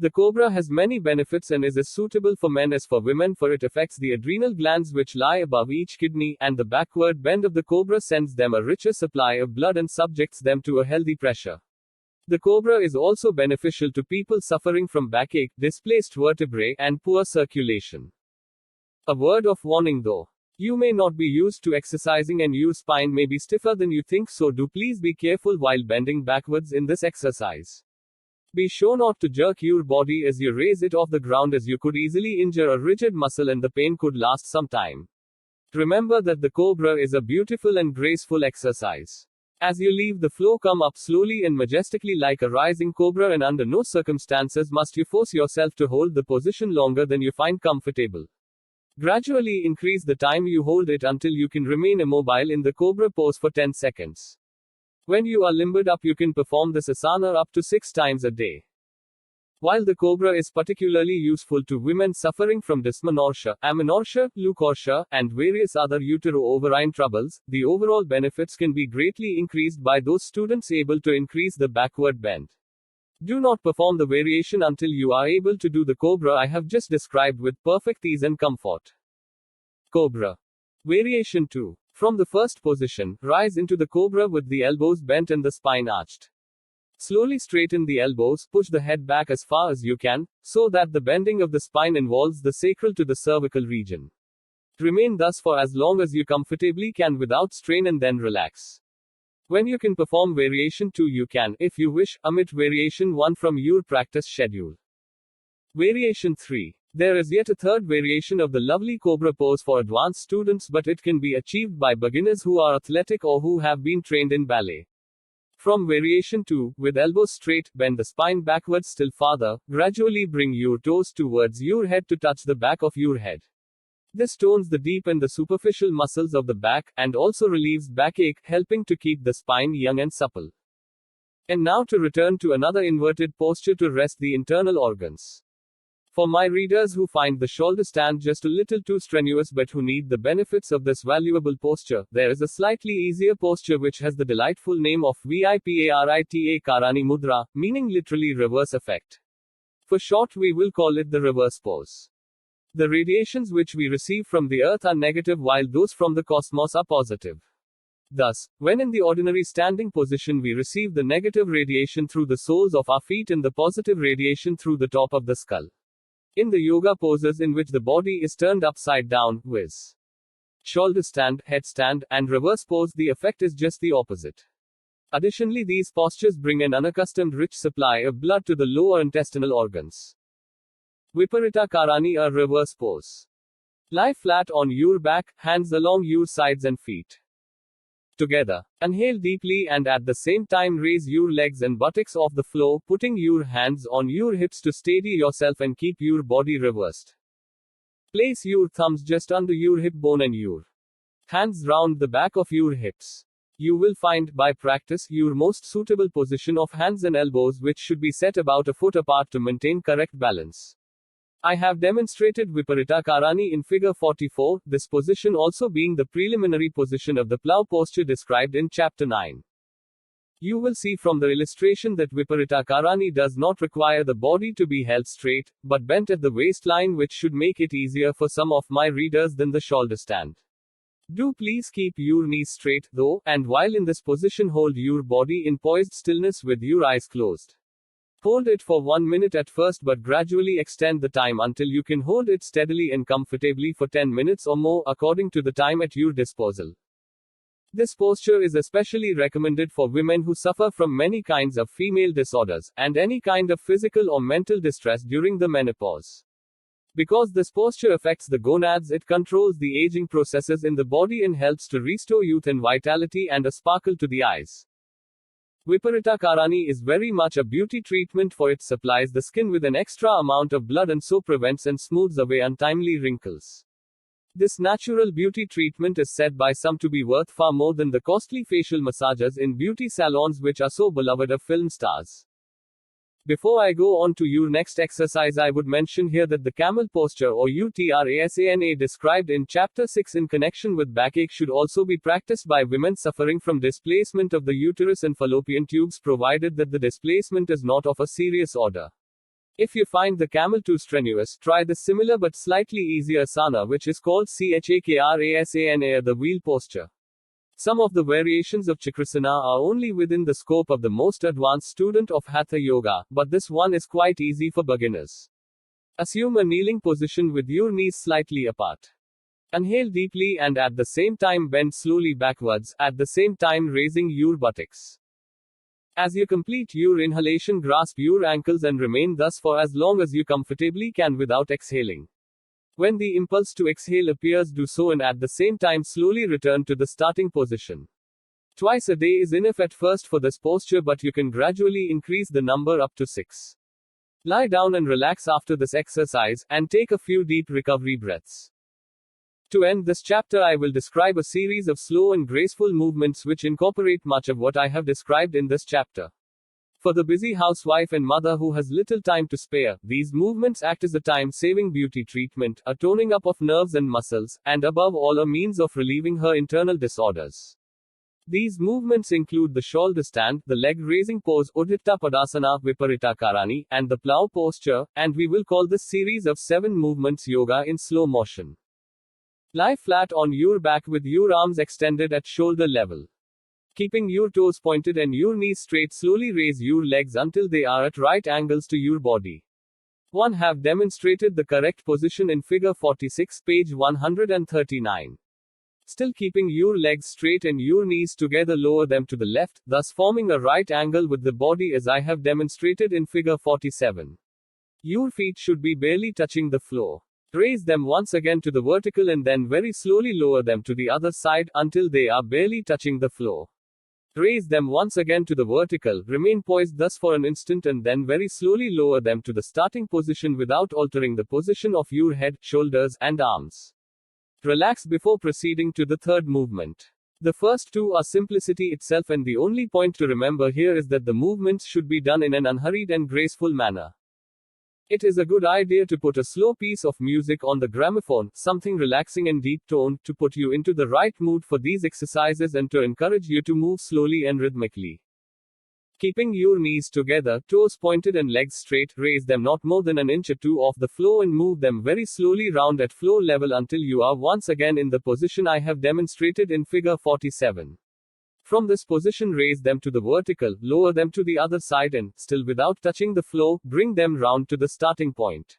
The cobra has many benefits and is as suitable for men as for women, for it affects the adrenal glands which lie above each kidney, and the backward bend of the cobra sends them a richer supply of blood and subjects them to a healthy pressure. The cobra is also beneficial to people suffering from backache, displaced vertebrae, and poor circulation. A word of warning though. You may not be used to exercising and your spine may be stiffer than you think, so do please be careful while bending backwards in this exercise. Be sure not to jerk your body as you raise it off the ground, as you could easily injure a rigid muscle and the pain could last some time. Remember that the cobra is a beautiful and graceful exercise. As you leave the floor, come up slowly and majestically like a rising cobra, and under no circumstances must you force yourself to hold the position longer than you find comfortable. Gradually increase the time you hold it until you can remain immobile in the cobra pose for 10 seconds. When you are limbered up, you can perform this asana up to 6 times a day. While the cobra is particularly useful to women suffering from dysmenorrhea, amenorrhea, leukorrhea, and various other utero-ovarian troubles, the overall benefits can be greatly increased by those students able to increase the backward bend. Do not perform the variation until you are able to do the cobra I have just described with perfect ease and comfort. Cobra. Variation 2. From the first position, rise into the cobra with the elbows bent and the spine arched. Slowly straighten the elbows, push the head back as far as you can, so that the bending of the spine involves the sacral to the cervical region. Remain thus for as long as you comfortably can without strain, and then relax. When you can perform variation 2, you can, if you wish, omit variation 1 from your practice schedule. Variation 3. There is yet a third variation of the lovely cobra pose for advanced students, but it can be achieved by beginners who are athletic or who have been trained in ballet. From variation 2, with elbows straight, bend the spine backwards still farther, gradually bring your toes towards your head to touch the back of your head. This tones the deep and the superficial muscles of the back, and also relieves backache, helping to keep the spine young and supple. And now to return to another inverted posture to rest the internal organs. For my readers who find the shoulder stand just a little too strenuous but who need the benefits of this valuable posture, there is a slightly easier posture which has the delightful name of Viparita Karani Mudra, meaning literally reverse effect. For short, we will call it the reverse pose. The radiations which we receive from the earth are negative, while those from the cosmos are positive. Thus, when in the ordinary standing position, we receive the negative radiation through the soles of our feet and the positive radiation through the top of the skull. In the yoga poses in which the body is turned upside down, viz. shoulder stand, headstand, and reverse pose, the effect is just the opposite. Additionally, these postures bring an unaccustomed rich supply of blood to the lower intestinal organs. Viparita Karani, a reverse pose. Lie flat on your back, hands along your sides and feet together. Inhale deeply and at the same time raise your legs and buttocks off the floor, putting your hands on your hips to steady yourself and keep your body reversed. Place your thumbs just under your hip bone and your hands round the back of your hips. You will find, by practice, your most suitable position of hands and elbows, which should be set about a foot apart to maintain correct balance. I have demonstrated Viparita Karani in figure 44, this position also being the preliminary position of the plough posture described in chapter 9. You will see from the illustration that Viparita Karani does not require the body to be held straight, but bent at the waistline, which should make it easier for some of my readers than the shoulder stand. Do please keep your knees straight, though, and while in this position hold your body in poised stillness with your eyes closed. Hold it for 1 minute at first, but gradually extend the time until you can hold it steadily and comfortably for 10 minutes or more, according to the time at your disposal. This posture is especially recommended for women who suffer from many kinds of female disorders, and any kind of physical or mental distress during the menopause. Because this posture affects the gonads, it controls the aging processes in the body and helps to restore youth and vitality and a sparkle to the eyes. Viparita Karani is very much a beauty treatment, for it supplies the skin with an extra amount of blood and so prevents and smooths away untimely wrinkles. This natural beauty treatment is said by some to be worth far more than the costly facial massages in beauty salons which are so beloved of film stars. Before I go on to your next exercise, I would mention here that the camel posture or Utrasana described in chapter 6 in connection with backache should also be practiced by women suffering from displacement of the uterus and fallopian tubes, provided that the displacement is not of a serious order. If you find the camel too strenuous, try the similar but slightly easier asana, which is called chakrasana, the wheel posture. Some of the variations of Chakrasana are only within the scope of the most advanced student of Hatha Yoga, but this one is quite easy for beginners. Assume a kneeling position with your knees slightly apart. Inhale deeply and at the same time bend slowly backwards, at the same time raising your buttocks. As you complete your inhalation, grasp your ankles and remain thus for as long as you comfortably can without exhaling. When the impulse to exhale appears, do so and at the same time slowly return to the starting position. Twice a day is enough at first for this posture, but you can gradually increase the number up to 6. Lie down and relax after this exercise, and take a few deep recovery breaths. To end this chapter, I will describe a series of slow and graceful movements which incorporate much of what I have described in this chapter. For the busy housewife and mother who has little time to spare, these movements act as a time-saving beauty treatment, a toning up of nerves and muscles, and above all a means of relieving her internal disorders. These movements include the shoulder stand, the leg-raising pose, Uddhita Padasana, Viparita Karani, and the plow posture, and we will call this series of 7 movements yoga in slow motion. Lie flat on your back with your arms extended at shoulder level. Keeping your toes pointed and your knees straight, slowly raise your legs until they are at right angles to your body. 1. Have demonstrated the correct position in figure 46, page 139. Still keeping your legs straight and your knees together, lower them to the left, thus forming a right angle with the body as I have demonstrated in figure 47. Your feet should be barely touching the floor. Raise them once again to the vertical and then very slowly lower them to the other side until they are barely touching the floor. Raise them once again to the vertical, remain poised thus for an instant and then very slowly lower them to the starting position without altering the position of your head, shoulders, and arms. Relax before proceeding to the third movement. The first 2 are simplicity itself, and the only point to remember here is that the movements should be done in an unhurried and graceful manner. It is a good idea to put a slow piece of music on the gramophone, something relaxing and deep toned, to put you into the right mood for these exercises and to encourage you to move slowly and rhythmically. Keeping your knees together, toes pointed and legs straight, raise them not more than an inch or 2 off the floor and move them very slowly round at floor level until you are once again in the position I have demonstrated in figure 47. From this position, raise them to the vertical, lower them to the other side and, still without touching the floor, bring them round to the starting point.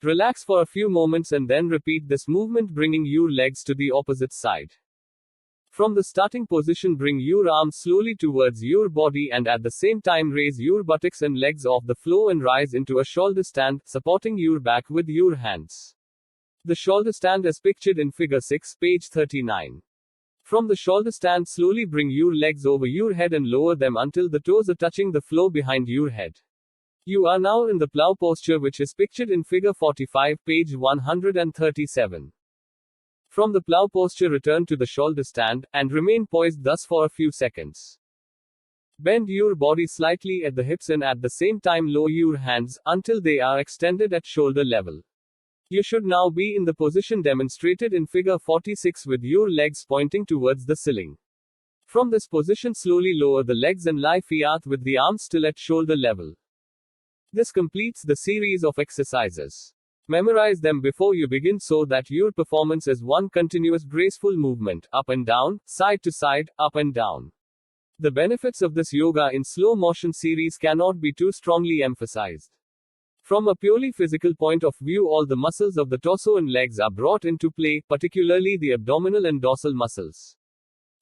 Relax for a few moments and then repeat this movement, bringing your legs to the opposite side. From the starting position, bring your arms slowly towards your body and at the same time raise your buttocks and legs off the floor and rise into a shoulder stand, supporting your back with your hands. The shoulder stand is pictured in figure 6, page 39. From the shoulder stand, slowly bring your legs over your head and lower them until the toes are touching the floor behind your head. You are now in the plow posture, which is pictured in figure 45, page 137. From the plow posture, return to the shoulder stand, and remain poised thus for a few seconds. Bend your body slightly at the hips and at the same time lower your hands, until they are extended at shoulder level. You should now be in the position demonstrated in figure 46 with your legs pointing towards the ceiling. From this position, slowly lower the legs and lie flat with the arms still at shoulder level. This completes the series of exercises. Memorize them before you begin so that your performance is one continuous graceful movement, up and down, side to side, up and down. The benefits of this yoga in slow motion series cannot be too strongly emphasized. From a purely physical point of view, all the muscles of the torso and legs are brought into play, particularly the abdominal and dorsal muscles.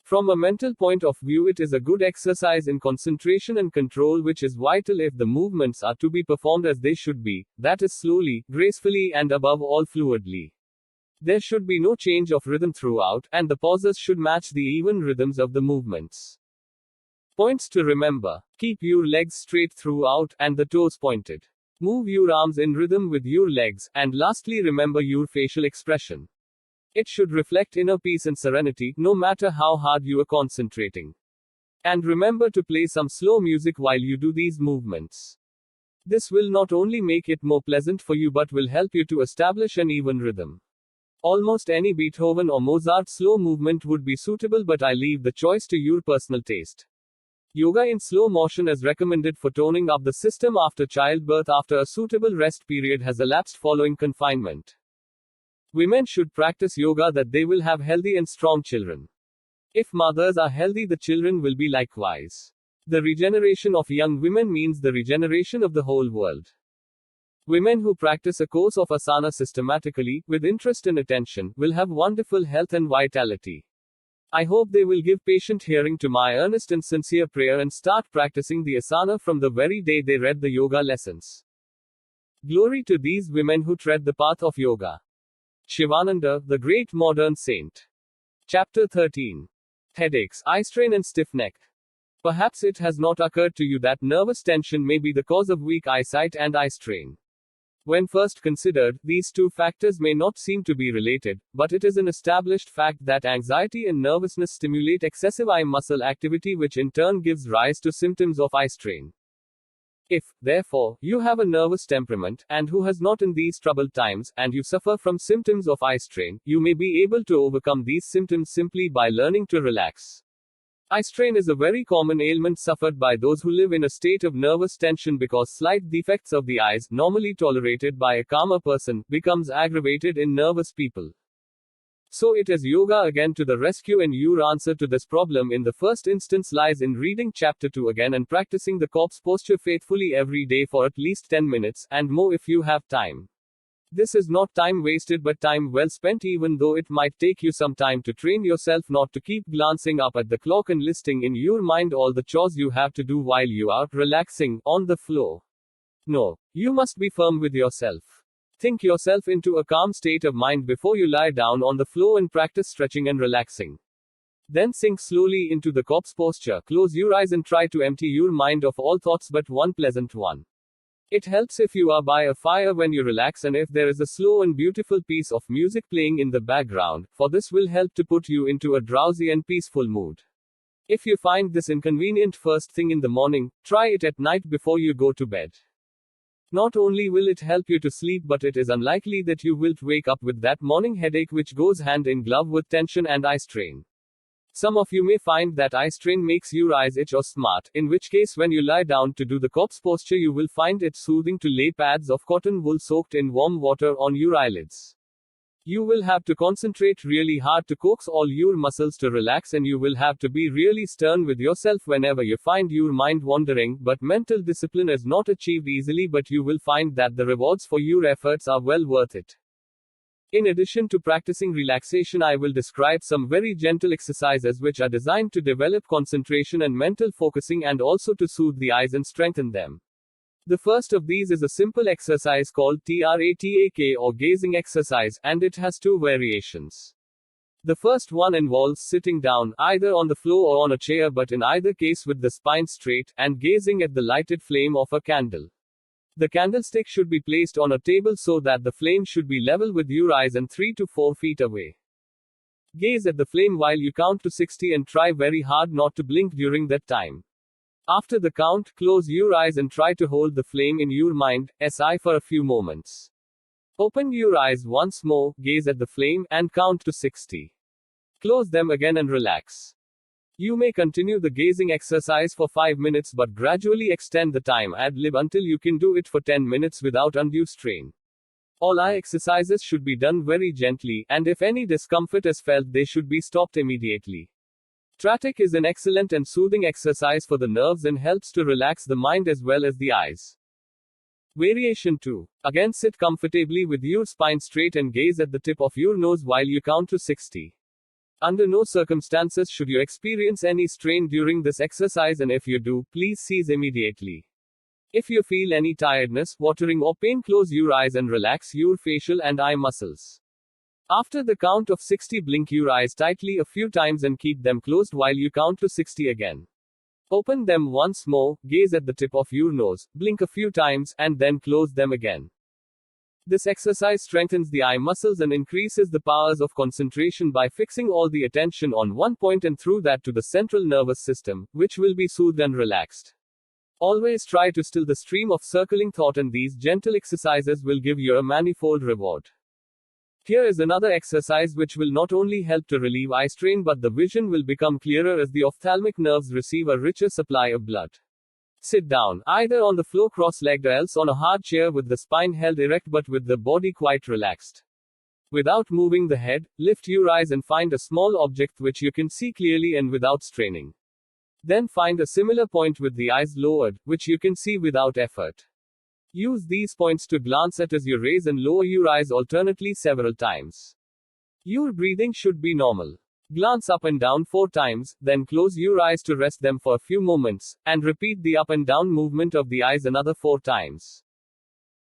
From a mental point of view, it is a good exercise in concentration and control, which is vital if the movements are to be performed as they should be, that is, slowly, gracefully, and above all fluidly. There should be no change of rhythm throughout, and the pauses should match the even rhythms of the movements. Points to remember: keep your legs straight throughout, and the toes pointed. Move your arms in rhythm with your legs, and lastly, remember your facial expression. It should reflect inner peace and serenity, no matter how hard you are concentrating. And remember to play some slow music while you do these movements. This will not only make it more pleasant for you but will help you to establish an even rhythm. Almost any Beethoven or Mozart slow movement would be suitable, but I leave the choice to your personal taste. Yoga in slow motion is recommended for toning up the system after childbirth after a suitable rest period has elapsed following confinement. Women should practice yoga that they will have healthy and strong children. If mothers are healthy, the children will be likewise. The regeneration of young women means the regeneration of the whole world. Women who practice a course of asana systematically, with interest and attention, will have wonderful health and vitality. I hope they will give patient hearing to my earnest and sincere prayer and start practicing the asana from the very day they read the yoga lessons. Glory to these women who tread the path of yoga. Shivananda, the great modern saint. Chapter 13. Headaches, eye strain and stiff neck. Perhaps it has not occurred to you that nervous tension may be the cause of weak eyesight and eye strain. When first considered, these two factors may not seem to be related, but it is an established fact that anxiety and nervousness stimulate excessive eye muscle activity, which in turn gives rise to symptoms of eye strain. If, therefore, you have a nervous temperament, and who has not in these troubled times, and you suffer from symptoms of eye strain, you may be able to overcome these symptoms simply by learning to relax. Eye strain is a very common ailment suffered by those who live in a state of nervous tension because slight defects of the eyes, normally tolerated by a calmer person, becomes aggravated in nervous people. So it is yoga again to the rescue, and your answer to this problem in the first instance lies in reading chapter 2 again and practicing the corpse posture faithfully every day for at least 10 minutes, and more if you have time. This is not time wasted but time well spent, even though it might take you some time to train yourself not to keep glancing up at the clock and listing in your mind all the chores you have to do while you are relaxing on the floor. No, you must be firm with yourself. Think yourself into a calm state of mind before you lie down on the floor and practice stretching and relaxing. Then sink slowly into the corpse posture, close your eyes and try to empty your mind of all thoughts but one pleasant one. It helps if you are by a fire when you relax and if there is a slow and beautiful piece of music playing in the background, for this will help to put you into a drowsy and peaceful mood. If you find this inconvenient first thing in the morning, try it at night before you go to bed. Not only will it help you to sleep, but it is unlikely that you will wake up with that morning headache which goes hand in glove with tension and eye strain. Some of you may find that eye strain makes your eyes itch or smart, in which case when you lie down to do the corpse posture you will find it soothing to lay pads of cotton wool soaked in warm water on your eyelids. You will have to concentrate really hard to coax all your muscles to relax, and you will have to be really stern with yourself whenever you find your mind wandering, but mental discipline is not achieved easily, but you will find that the rewards for your efforts are well worth it. In addition to practicing relaxation, I will describe some very gentle exercises which are designed to develop concentration and mental focusing and also to soothe the eyes and strengthen them. The first of these is a simple exercise called TRATAK or gazing exercise, and it has two variations. The first one involves sitting down, either on the floor or on a chair, but in either case with the spine straight, and gazing at the lighted flame of a candle. The candlestick should be placed on a table so that the flame should be level with your eyes and 3 to 4 feet away. Gaze at the flame while you count to 60 and try very hard not to blink during that time. After the count, close your eyes and try to hold the flame in your mind's eye for a few moments. Open your eyes once more, gaze at the flame, and count to 60. Close them again and relax. You may continue the gazing exercise for 5 minutes but gradually extend the time ad lib until you can do it for 10 minutes without undue strain. All eye exercises should be done very gently, and if any discomfort is felt, they should be stopped immediately. Tratak is an excellent and soothing exercise for the nerves and helps to relax the mind as well as the eyes. Variation 2. Again, sit comfortably with your spine straight and gaze at the tip of your nose while you count to 60. Under no circumstances should you experience any strain during this exercise, and if you do, please cease immediately. If you feel any tiredness, watering or pain, close your eyes and relax your facial and eye muscles. After the count of 60, blink your eyes tightly a few times and keep them closed while you count to 60 again. Open them once more, gaze at the tip of your nose, blink a few times, and then close them again. This exercise strengthens the eye muscles and increases the powers of concentration by fixing all the attention on one point and through that to the central nervous system, which will be soothed and relaxed. Always try to still the stream of circling thought, and these gentle exercises will give you a manifold reward. Here is another exercise which will not only help to relieve eye strain but the vision will become clearer as the ophthalmic nerves receive a richer supply of blood. Sit down, either on the floor cross-legged or else on a hard chair with the spine held erect but with the body quite relaxed. Without moving the head, lift your eyes and find a small object which you can see clearly and without straining. Then find a similar point with the eyes lowered, which you can see without effort. Use these points to glance at as you raise and lower your eyes alternately several times. Your breathing should be normal. Glance up and down 4 times, then close your eyes to rest them for a few moments, and repeat the up and down movement of the eyes another 4 times.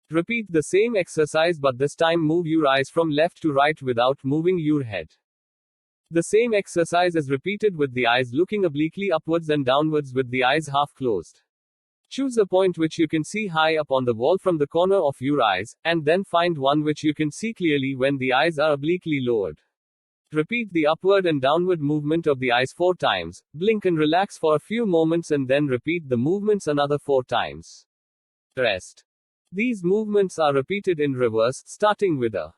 Repeat the same exercise but this time move your eyes from left to right without moving your head. The same exercise is repeated with the eyes looking obliquely upwards and downwards with the eyes half closed. Choose a point which you can see high up on the wall from the corner of your eyes, and then find one which you can see clearly when the eyes are obliquely lowered. Repeat the upward and downward movement of the eyes 4 times, blink and relax for a few moments and then repeat the movements another 4 times. Rest. These movements are repeated in reverse, starting with a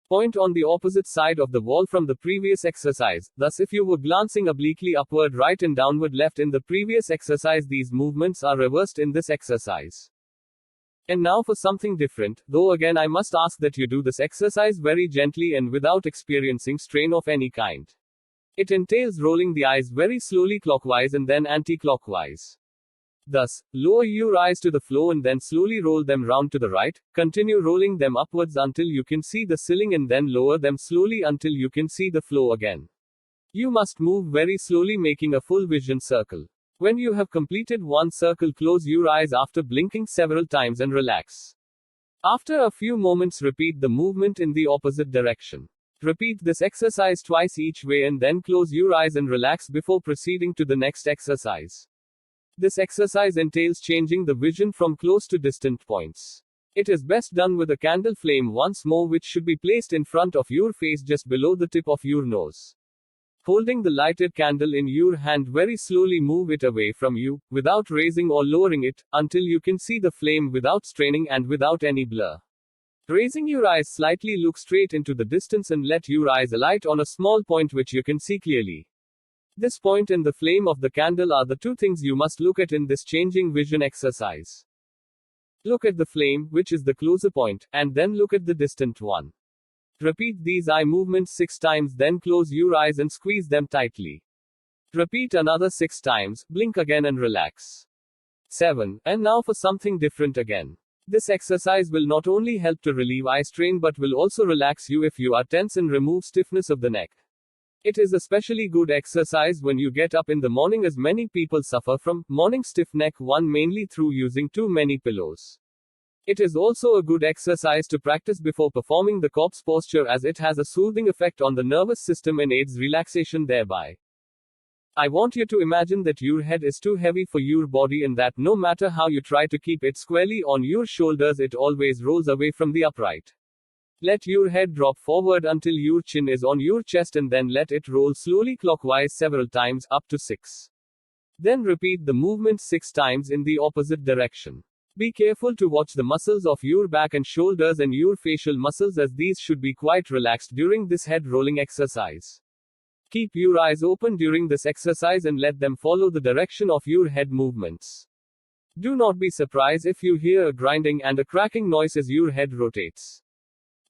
point on the opposite side of the wall from the previous exercise. Thus, if you were glancing obliquely upward right and downward left in the previous exercise, these movements are reversed in this exercise. And now for something different, though again I must ask that you do this exercise very gently and without experiencing strain of any kind. It entails rolling the eyes very slowly clockwise and then anti-clockwise. Thus, lower your eyes to the floor and then slowly roll them round to the right, continue rolling them upwards until you can see the ceiling and then lower them slowly until you can see the floor again. You must move very slowly making a full vision circle. When you have completed one circle, close your eyes after blinking several times and relax. After a few moments, repeat the movement in the opposite direction. Repeat this exercise twice each way and then close your eyes and relax before proceeding to the next exercise. This exercise entails changing the vision from close to distant points. It is best done with a candle flame once more, which should be placed in front of your face just below the tip of your nose. Holding the lighted candle in your hand, very slowly move it away from you, without raising or lowering it, until you can see the flame without straining and without any blur. Raising your eyes slightly, look straight into the distance and let your eyes alight on a small point which you can see clearly. This point and the flame of the candle are the 2 things you must look at in this changing vision exercise. Look at the flame, which is the closer point, and then look at the distant one. Repeat these eye movements 6 times, then close your eyes and squeeze them tightly. Repeat another 6 times, blink again and relax. 7. And now for something different again. This exercise will not only help to relieve eye strain but will also relax you if you are tense and remove stiffness of the neck. It is especially good exercise when you get up in the morning, as many people suffer from morning stiff neck, one mainly through using too many pillows. It is also a good exercise to practice before performing the corpse posture, as it has a soothing effect on the nervous system and aids relaxation thereby. I want you to imagine that your head is too heavy for your body and that no matter how you try to keep it squarely on your shoulders, it always rolls away from the upright. Let your head drop forward until your chin is on your chest and then let it roll slowly clockwise several times, up to 6. Then repeat the movement 6 times in the opposite direction. Be careful to watch the muscles of your back and shoulders and your facial muscles, as these should be quite relaxed during this head rolling exercise. Keep your eyes open during this exercise and let them follow the direction of your head movements. Do not be surprised if you hear a grinding and a cracking noise as your head rotates.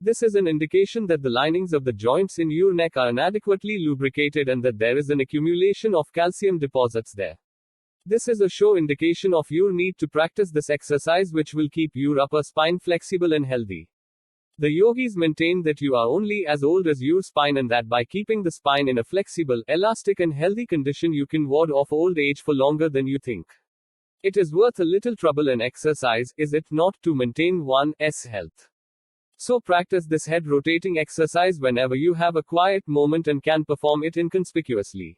This is an indication that the linings of the joints in your neck are inadequately lubricated and that there is an accumulation of calcium deposits there. This is a sure indication of your need to practice this exercise, which will keep your upper spine flexible and healthy. The yogis maintain that you are only as old as your spine and that by keeping the spine in a flexible, elastic and healthy condition you can ward off old age for longer than you think. It is worth a little trouble and exercise, is it not, to maintain one's health? So practice this head rotating exercise whenever you have a quiet moment and can perform it inconspicuously.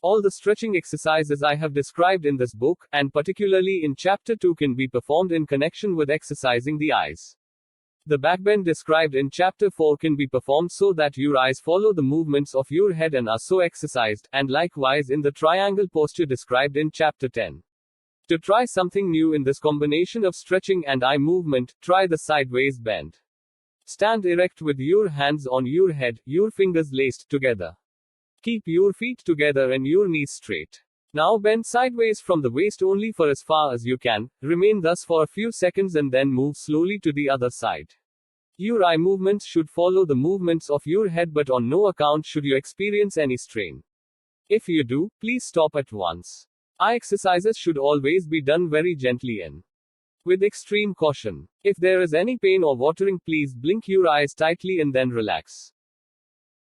All the stretching exercises I have described in this book, and particularly in Chapter 2, can be performed in connection with exercising the eyes. The backbend described in Chapter 4 can be performed so that your eyes follow the movements of your head and are so exercised, and likewise in the triangle posture described in Chapter 10. To try something new in this combination of stretching and eye movement, try the sideways bend. Stand erect with your hands on your head, your fingers laced together. Keep your feet together and your knees straight. Now bend sideways from the waist only for as far as you can. Remain thus for a few seconds and then move slowly to the other side. Your eye movements should follow the movements of your head, but on no account should you experience any strain. If you do, please stop at once. Eye exercises should always be done very gently and with extreme caution. If there is any pain or watering, please blink your eyes tightly and then relax.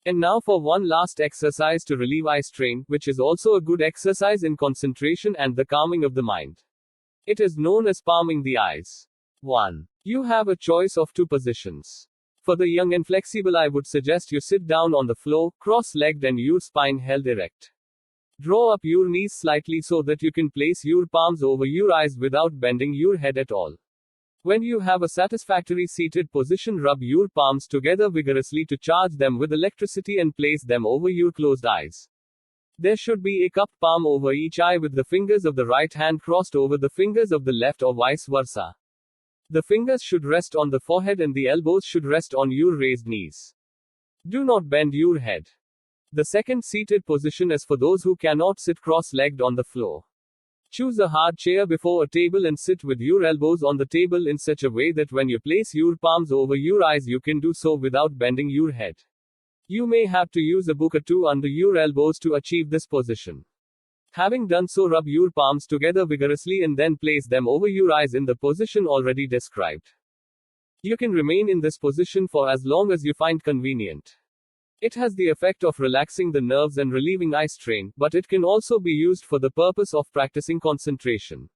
And now for one last exercise to relieve eye strain, which is also a good exercise in concentration and the calming of the mind. It is known as palming the eyes. 1. You have a choice of two positions. For the young and flexible, I would suggest you sit down on the floor, cross-legged and your spine held erect. Draw up your knees slightly so that you can place your palms over your eyes without bending your head at all. When you have a satisfactory seated position, rub your palms together vigorously to charge them with electricity and place them over your closed eyes. There should be a cupped palm over each eye with the fingers of the right hand crossed over the fingers of the left or vice versa. The fingers should rest on the forehead and the elbows should rest on your raised knees. Do not bend your head. The second seated position is for those who cannot sit cross-legged on the floor. Choose a hard chair before a table and sit with your elbows on the table in such a way that when you place your palms over your eyes, you can do so without bending your head. You may have to use a book or two under your elbows to achieve this position. Having done so, rub your palms together vigorously and then place them over your eyes in the position already described. You can remain in this position for as long as you find convenient. It has the effect of relaxing the nerves and relieving eye strain, but it can also be used for the purpose of practicing concentration.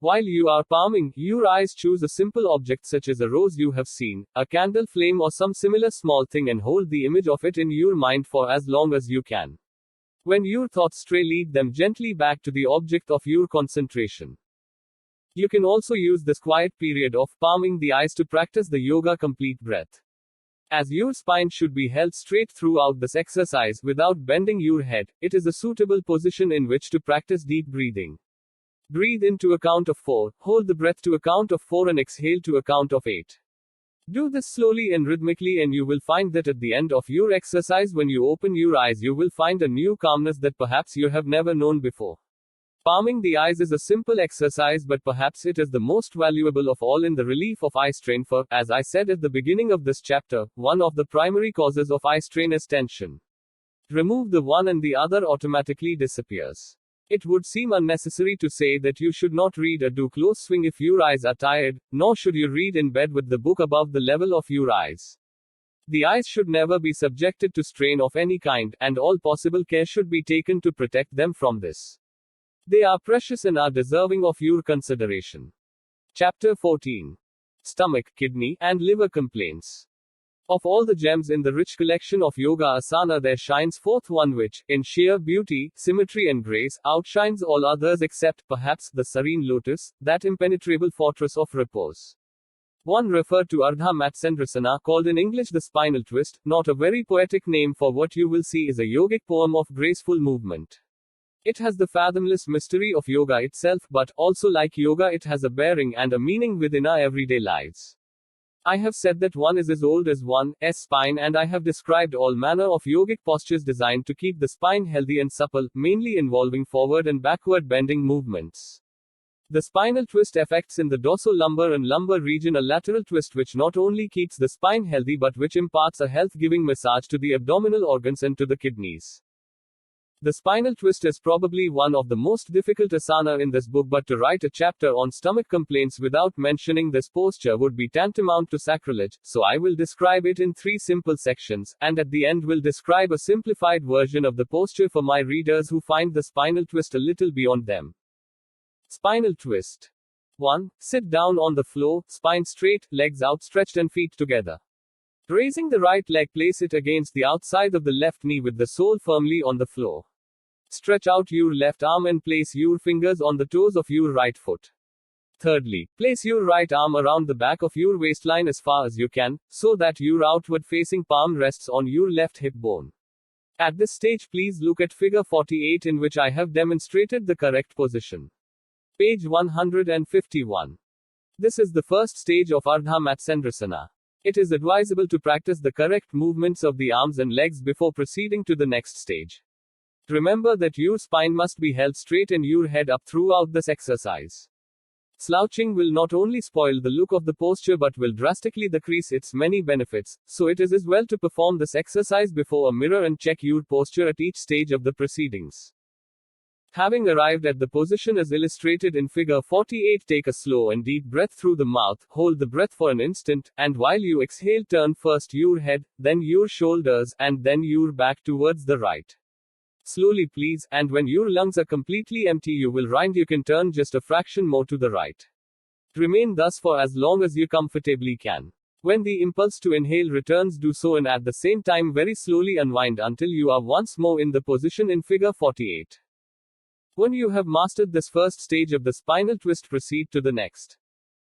While you are palming your eyes, choose a simple object such as a rose you have seen, a candle flame or some similar small thing, and hold the image of it in your mind for as long as you can. When your thoughts stray, lead them gently back to the object of your concentration. You can also use this quiet period of palming the eyes to practice the yoga complete breath. As your spine should be held straight throughout this exercise without bending your head, it is a suitable position in which to practice deep breathing. Breathe in to a count of 4, hold the breath to a count of 4 and exhale to a count of 8. Do this slowly and rhythmically and you will find that at the end of your exercise, when you open your eyes, you will find a new calmness that perhaps you have never known before. Palming the eyes is a simple exercise, but perhaps it is the most valuable of all in the relief of eye strain, for, as I said at the beginning of this chapter, one of the primary causes of eye strain is tension. Remove the one and the other automatically disappears. It would seem unnecessary to say that you should not read or do close swing if your eyes are tired, nor should you read in bed with the book above the level of your eyes. The eyes should never be subjected to strain of any kind, and all possible care should be taken to protect them from this. They are precious and are deserving of your consideration. Chapter 14. Stomach, kidney, and liver complaints. Of all the gems in the rich collection of yoga asana, there shines forth one which, in sheer beauty, symmetry and grace, outshines all others except, perhaps, the serene lotus, that impenetrable fortress of repose. One referred to Ardha Matsyendrasana, called in English the spinal twist, not a very poetic name, for what you will see is a yogic poem of graceful movement. It has the fathomless mystery of yoga itself, but, also like yoga, it has a bearing and a meaning within our everyday lives. I have said that one is as old as one's spine, and I have described all manner of yogic postures designed to keep the spine healthy and supple, mainly involving forward and backward bending movements. The spinal twist affects in the dorsolateral and lumbar region a lateral twist which not only keeps the spine healthy but which imparts a health-giving massage to the abdominal organs and to the kidneys. The spinal twist is probably one of the most difficult asana in this book, but to write a chapter on stomach complaints without mentioning this posture would be tantamount to sacrilege, so I will describe it in 3 simple sections, and at the end will describe a simplified version of the posture for my readers who find the spinal twist a little beyond them. Spinal twist. 1. Sit down on the floor, spine straight, legs outstretched and feet together. Raising the right leg, place it against the outside of the left knee with the sole firmly on the floor. Stretch out your left arm and place your fingers on the toes of your right foot. Thirdly, place your right arm around the back of your waistline as far as you can, so that your outward-facing palm rests on your left hip bone. At this stage, please look at figure 48, in which I have demonstrated the correct position. Page 151. This is the first stage of Ardha Matsyendrasana. It is advisable to practice the correct movements of the arms and legs before proceeding to the next stage. Remember that your spine must be held straight and your head up throughout this exercise. Slouching will not only spoil the look of the posture but will drastically decrease its many benefits, so it is as well to perform this exercise before a mirror and check your posture at each stage of the proceedings. Having arrived at the position as illustrated in figure 48, take a slow and deep breath through the mouth, hold the breath for an instant, and while you exhale turn first your head, then your shoulders, and then your back towards the right. Slowly please, and when your lungs are completely empty you will find you can turn just a fraction more to the right. Remain thus for as long as you comfortably can. When the impulse to inhale returns, do so and at the same time very slowly unwind until you are once more in the position in figure 48. When you have mastered this first stage of the spinal twist, proceed to the next.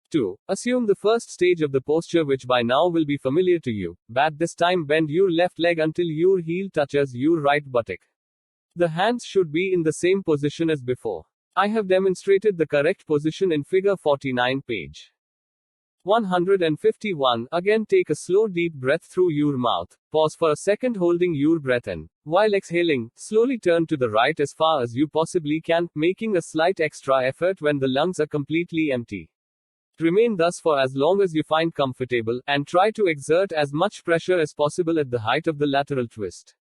2. Assume the first stage of the posture which by now will be familiar to you, but this time bend your left leg until your heel touches your right buttock. The hands should be in the same position as before. I have demonstrated the correct position in figure 49, page 151. Again take a slow deep breath through your mouth. Pause for a second holding your breath in. While exhaling, slowly turn to the right as far as you possibly can, making a slight extra effort when the lungs are completely empty. Remain thus for as long as you find comfortable, and try to exert as much pressure as possible at the height of the lateral twist.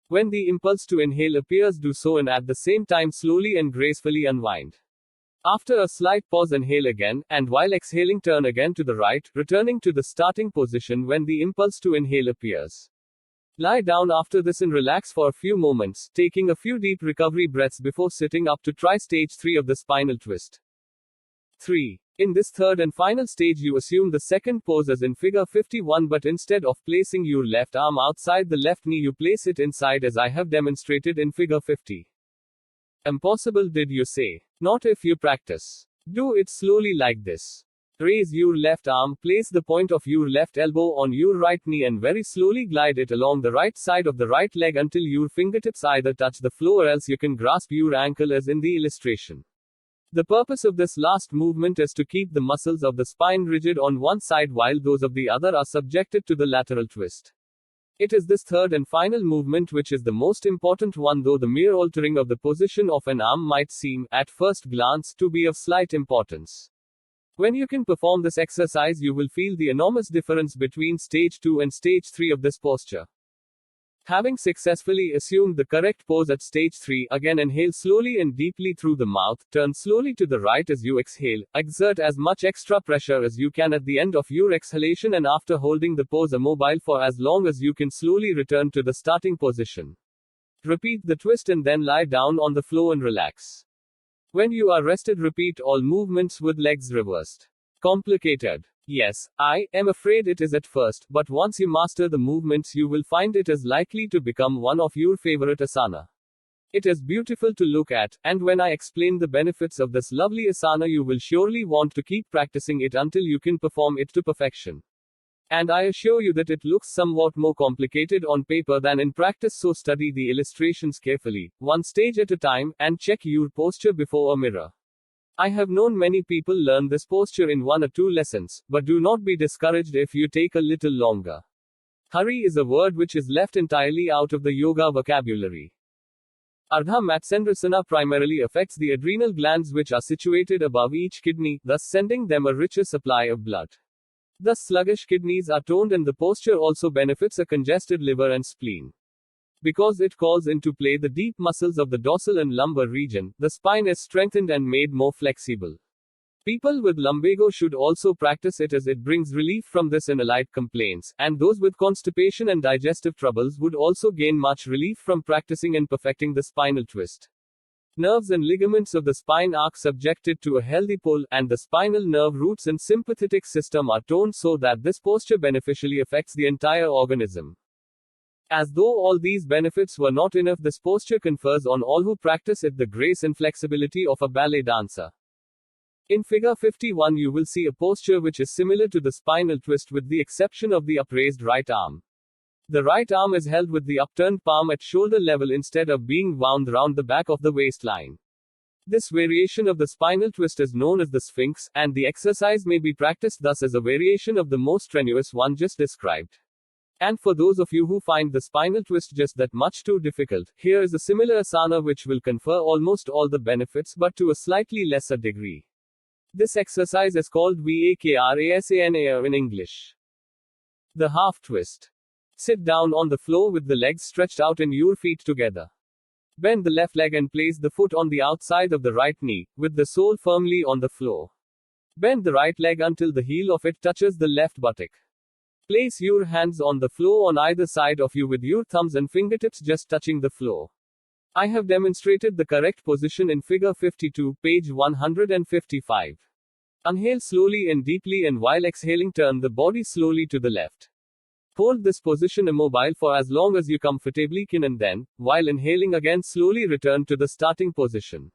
When the impulse to inhale appears, do so and at the same time slowly and gracefully unwind. After a slight pause, inhale again, and while exhaling turn again to the right, returning to the starting position when the impulse to inhale appears. Lie down after this and relax for a few moments, taking a few deep recovery breaths before sitting up to try stage 3 of the spinal twist. 3. In this third and final stage you assume the second pose as in figure 51, but instead of placing your left arm outside the left knee you place it inside as I have demonstrated in figure 50. Impossible, did you say? Not if you practice. Do it slowly like this. Raise your left arm, place the point of your left elbow on your right knee and very slowly glide it along the right side of the right leg until your fingertips either touch the floor or else you can grasp your ankle as in the illustration. The purpose of this last movement is to keep the muscles of the spine rigid on one side while those of the other are subjected to the lateral twist. It is this third and final movement which is the most important one, though the mere altering of the position of an arm might seem, at first glance, to be of slight importance. When you can perform this exercise you will feel the enormous difference between stage 2 and stage 3 of this posture. Having successfully assumed the correct pose at stage 3, again inhale slowly and deeply through the mouth, turn slowly to the right as you exhale, exert as much extra pressure as you can at the end of your exhalation, and after holding the pose immobile for as long as you can slowly return to the starting position. Repeat the twist and then lie down on the floor and relax. When you are rested, repeat all movements with legs reversed. Complicated? Yes, I am afraid it is at first, but once you master the movements you will find it is likely to become one of your favorite asana. It is beautiful to look at, and when I explain the benefits of this lovely asana you will surely want to keep practicing it until you can perform it to perfection. And I assure you that it looks somewhat more complicated on paper than in practice, so study the illustrations carefully, one stage at a time, and check your posture before a mirror. I have known many people learn this posture in 1 or 2 lessons, but do not be discouraged if you take a little longer. Hurry is a word which is left entirely out of the yoga vocabulary. Ardha Matsyendrasana primarily affects the adrenal glands which are situated above each kidney, thus sending them a richer supply of blood. Thus sluggish kidneys are toned and the posture also benefits a congested liver and spleen. Because it calls into play the deep muscles of the dorsal and lumbar region, the spine is strengthened and made more flexible. People with lumbago should also practice it as it brings relief from this and allied complaints, and those with constipation and digestive troubles would also gain much relief from practicing and perfecting the spinal twist. Nerves and ligaments of the spine are subjected to a healthy pull, and the spinal nerve roots and sympathetic system are toned so that this posture beneficially affects the entire organism. As though all these benefits were not enough, this posture confers on all who practice it the grace and flexibility of a ballet dancer. In figure 51 you will see a posture which is similar to the spinal twist with the exception of the upraised right arm. The right arm is held with the upturned palm at shoulder level instead of being wound round the back of the waistline. This variation of the spinal twist is known as the Sphinx, and the exercise may be practiced thus as a variation of the more strenuous one just described. And for those of you who find the spinal twist just that much too difficult, here is a similar asana which will confer almost all the benefits but to a slightly lesser degree. This exercise is called Vakrasana in English. The half twist. Sit down on the floor with the legs stretched out and your feet together. Bend the left leg and place the foot on the outside of the right knee, with the sole firmly on the floor. Bend the right leg until the heel of it touches the left buttock. Place your hands on the floor on either side of you with your thumbs and fingertips just touching the floor. I have demonstrated the correct position in figure 52, page 155. Inhale slowly and deeply, and while exhaling turn the body slowly to the left. Hold this position immobile for as long as you comfortably can, and then, while inhaling again, slowly return to the starting position.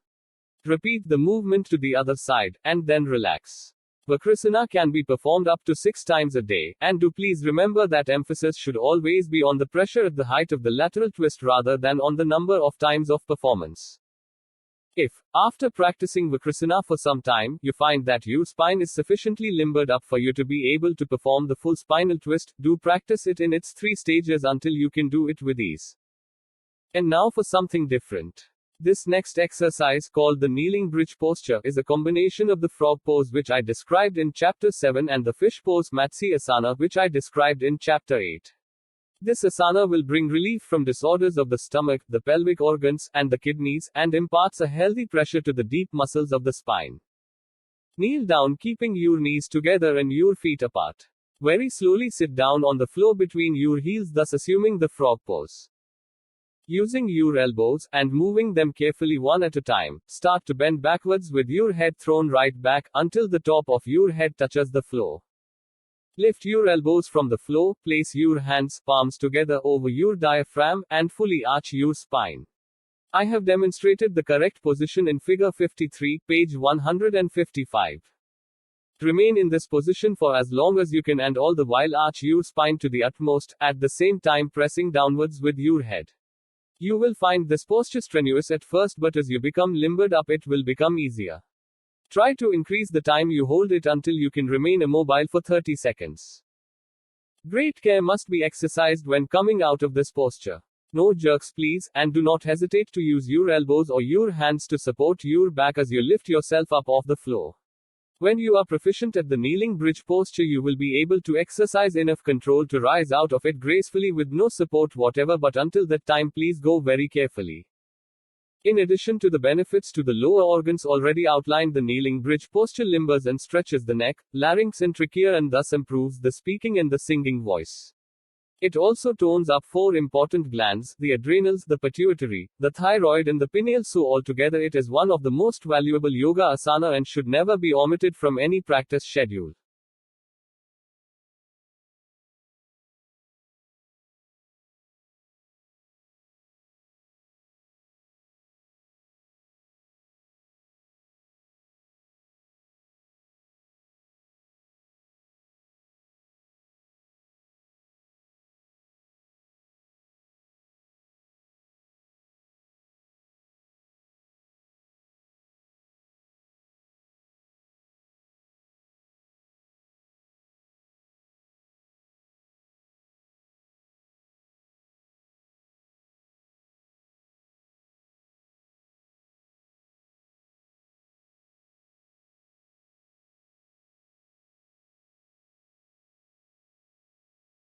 Repeat the movement to the other side, and then relax. Vakrasana can be performed up to 6 times a day, and do please remember that emphasis should always be on the pressure at the height of the lateral twist rather than on the number of times of performance. If, after practicing Vakrasana for some time, you find that your spine is sufficiently limbered up for you to be able to perform the full spinal twist, do practice it in its 3 stages until you can do it with ease. And now for something different. This next exercise, called the kneeling bridge posture, is a combination of the frog pose which I described in chapter 7 and the fish pose Matsya which I described in chapter 8. This asana will bring relief from disorders of the stomach, the pelvic organs, and the kidneys, and imparts a healthy pressure to the deep muscles of the spine. Kneel down, keeping your knees together and your feet apart. Very slowly sit down on the floor between your heels, thus assuming the frog pose. Using your elbows, and moving them carefully one at a time, start to bend backwards with your head thrown right back, until the top of your head touches the floor. Lift your elbows from the floor, place your hands, palms together over your diaphragm, and fully arch your spine. I have demonstrated the correct position in figure 53, page 155. Remain in this position for as long as you can, and all the while arch your spine to the utmost, at the same time pressing downwards with your head. You will find this posture strenuous at first, but as you become limbered up it will become easier. Try to increase the time you hold it until you can remain immobile for 30 seconds. Great care must be exercised when coming out of this posture. No jerks please, and do not hesitate to use your elbows or your hands to support your back as you lift yourself up off the floor. When you are proficient at the kneeling bridge posture, you will be able to exercise enough control to rise out of it gracefully with no support whatever, but until that time please go very carefully. In addition to the benefits to the lower organs already outlined, the kneeling bridge posture limbers and stretches the neck, larynx and trachea, and thus improves the speaking and the singing voice. It also tones up 4 important glands, the adrenals, the pituitary, the thyroid and the pineal, so altogether it is one of the most valuable yoga asana and should never be omitted from any practice schedule.